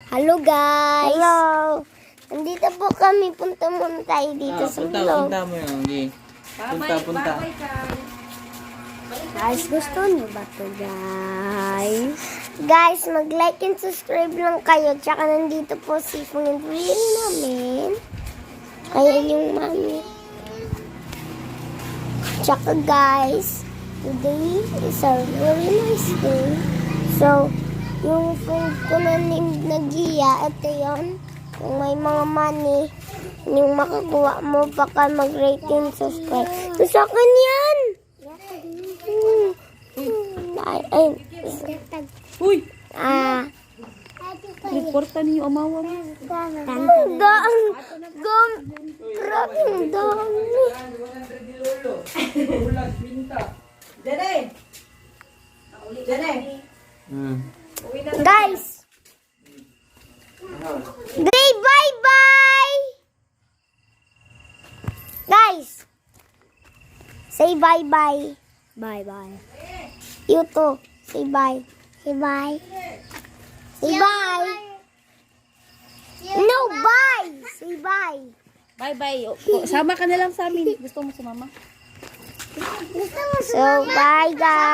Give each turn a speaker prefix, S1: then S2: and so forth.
S1: Hello guys! Hello! Nandito po kami. Punta muna tayo dito sa vlog.
S2: Punta mo yun. Okay. Punta.
S1: Guys, gusto niyo ba ito guys? Guys, mag-like and subscribe lang kayo. Tsaka nandito po si Panginoon namin. Kaya yung mami. Tsaka guys, today is a very nice day. So, yung friend ko na named Nagia, ito yun. Kung may mga money, yung makakuha mo, baka mag-rate and subscribe. So, sa akin yan! Ay,
S3: Uy!
S1: Grabe
S3: Reporta niyo amawa mo.
S1: ang dami. Guys! Say bye-bye! Guys! Say bye-bye. Bye-bye. You too. Say bye. Say bye. Say bye. No, bye. Say bye.
S3: Bye-bye. Sama ka na lang sa amin. Gusto mo sumama?
S1: So, bye guys.